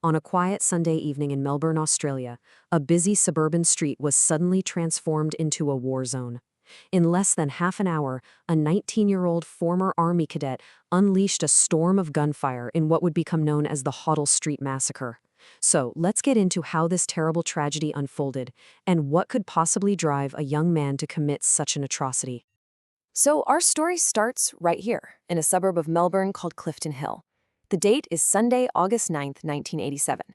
On a quiet Sunday evening in Melbourne, Australia, a busy suburban street was suddenly transformed into a war zone. In less than half an hour, a 19-year-old former Army cadet unleashed a storm of gunfire in what would become known as the Hoddle Street Massacre. So, let's get into how this terrible tragedy unfolded and what could possibly drive a young man to commit such an atrocity. So our story starts right here, in a suburb of Melbourne called Clifton Hill. The date is Sunday, August 9th, 1987.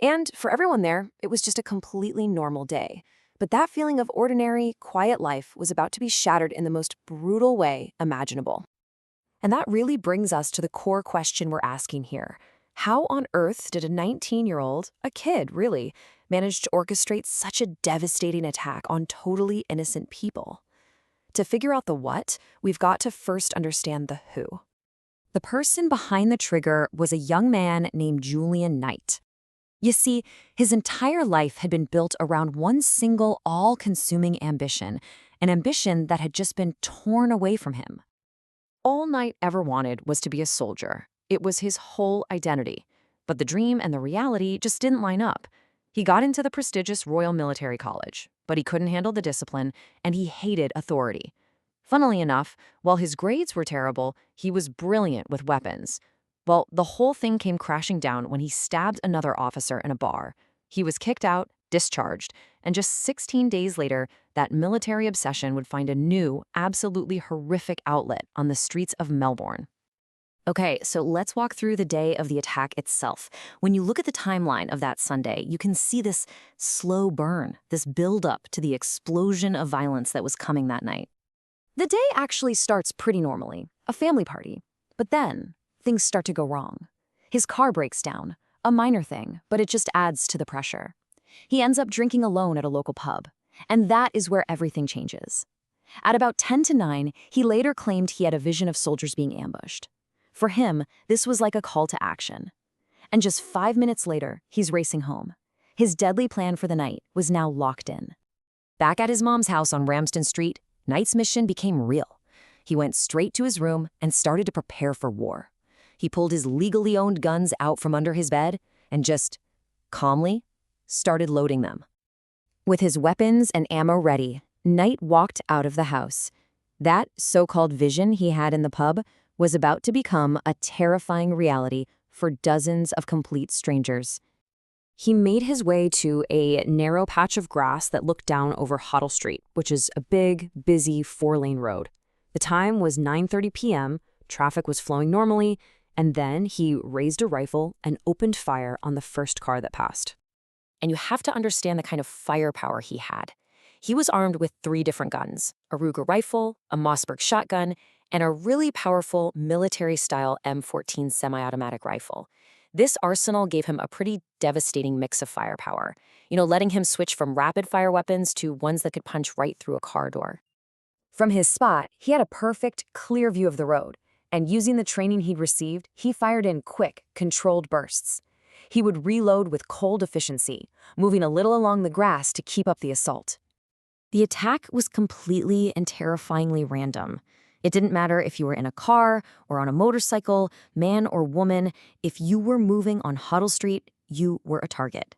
And for everyone there, it was just a completely normal day. But that feeling of ordinary, quiet life was about to be shattered in the most brutal way imaginable. And that really brings us to the core question we're asking here. How on earth did a 19-year-old, a kid really, manage to orchestrate such a devastating attack on totally innocent people? To figure out the what, we've got to first understand the who. The person behind the trigger was a young man named Julian Knight. You see, his entire life had been built around one single, all-consuming ambition, an ambition that had just been torn away from him. All Knight ever wanted was to be a soldier. It was his whole identity. But the dream and the reality just didn't line up. He got into the prestigious Royal Military College, but he couldn't handle the discipline, and he hated authority. Funnily enough, while his grades were terrible, he was brilliant with weapons. Well, the whole thing came crashing down when he stabbed another officer in a bar. He was kicked out, discharged, and just 16 days later, that military obsession would find a new, absolutely horrific outlet on the streets of Melbourne. Okay, so let's walk through the day of the attack itself. When you look at the timeline of that Sunday, you can see this slow burn, this build-up to the explosion of violence that was coming that night. The day actually starts pretty normally, a family party. But then, things start to go wrong. His car breaks down, a minor thing, but it just adds to the pressure. He ends up drinking alone at a local pub, and that is where everything changes. At about 10 to 9, he later claimed he had a vision of soldiers being ambushed. For him, this was like a call to action. And just 5 minutes later, he's racing home. His deadly plan for the night was now locked in. Back at his mom's house on Ramsden Street, Knight's mission became real. He went straight to his room and started to prepare for war. He pulled his legally owned guns out from under his bed and just calmly started loading them. With his weapons and ammo ready, Knight walked out of the house. That so-called vision he had in the pub was about to become a terrifying reality for dozens of complete strangers. He made his way to a narrow patch of grass that looked down over Hoddle Street, which is a big, busy 4-lane road. The time was 9:30 p.m., traffic was flowing normally, and then he raised a rifle and opened fire on the first car that passed. And you have to understand the kind of firepower he had. He was armed with 3 different guns, a Ruger rifle, a Mossberg shotgun, and a really powerful military-style M14 semi-automatic rifle. This arsenal gave him a pretty devastating mix of firepower, letting him switch from rapid-fire weapons to ones that could punch right through a car door. From his spot, he had a perfect, clear view of the road, and using the training he'd received, he fired in quick, controlled bursts. He would reload with cold efficiency, moving a little along the grass to keep up the assault. The attack was completely and terrifyingly random. It didn't matter if you were in a car or on a motorcycle, man or woman. If you were moving on Hoddle Street, you were a target.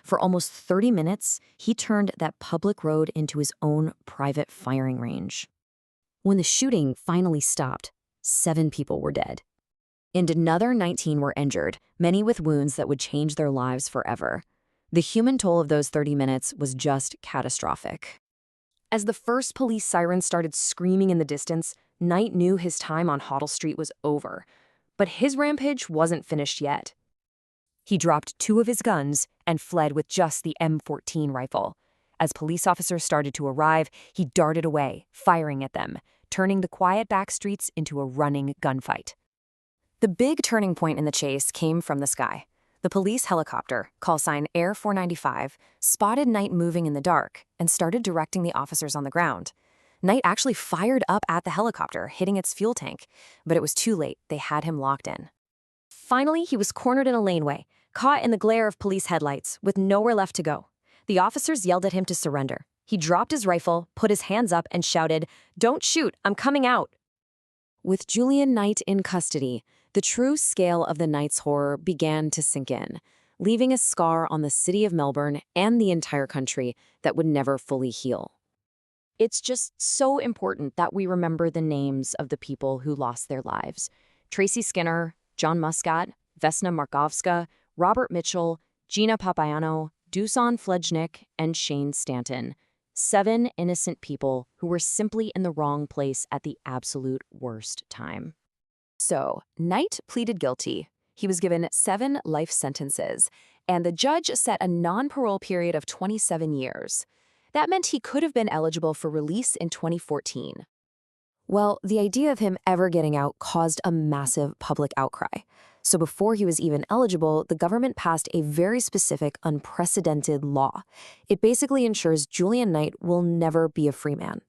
For almost 30 minutes, he turned that public road into his own private firing range. When the shooting finally stopped, 7 people were dead. And another 19 were injured, many with wounds that would change their lives forever. The human toll of those 30 minutes was just catastrophic. As the first police siren started screaming in the distance, Knight knew his time on Hoddle Street was over. But his rampage wasn't finished yet. He dropped 2 of his guns and fled with just the M14 rifle. As police officers started to arrive, he darted away, firing at them, turning the quiet back streets into a running gunfight. The big turning point in the chase came from the sky. The police helicopter, call sign Air 495, spotted Knight moving in the dark and started directing the officers on the ground. Knight actually fired up at the helicopter, hitting its fuel tank, but it was too late. They had him locked in. Finally, he was cornered in a laneway, caught in the glare of police headlights, with nowhere left to go. The officers yelled at him to surrender. He dropped his rifle, put his hands up, and shouted, "Don't shoot, I'm coming out." With Julian Knight in custody, the true scale of the night's horror began to sink in. leaving a scar on the city of Melbourne and the entire country that would never fully heal. It's just so important that we remember the names of the people who lost their lives. Tracy Skinner, John Muscat, Vesna Markovska, Robert Mitchell, Gina Papayanov, Dusan Flejnik, and Shane Stanton. 7 innocent people who were simply in the wrong place at the absolute worst time. So, Knight pleaded guilty. He was given 7 life sentences, and the judge set a non-parole period of 27 years. That meant he could have been eligible for release in 2014. Well, the idea of him ever getting out caused a massive public outcry. So before he was even eligible, the government passed a very specific, unprecedented law. It basically ensures Julian Knight will never be a free man.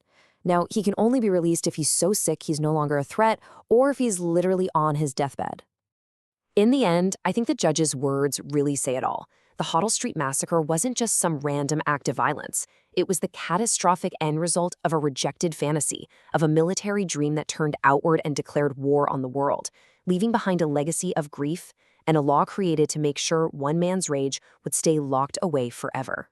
Now, he can only be released if he's so sick he's no longer a threat, or if he's literally on his deathbed. In the end, I think the judge's words really say it all. The Hoddle Street Massacre wasn't just some random act of violence. It was the catastrophic end result of a rejected fantasy, of a military dream that turned outward and declared war on the world, leaving behind a legacy of grief and a law created to make sure one man's rage would stay locked away forever.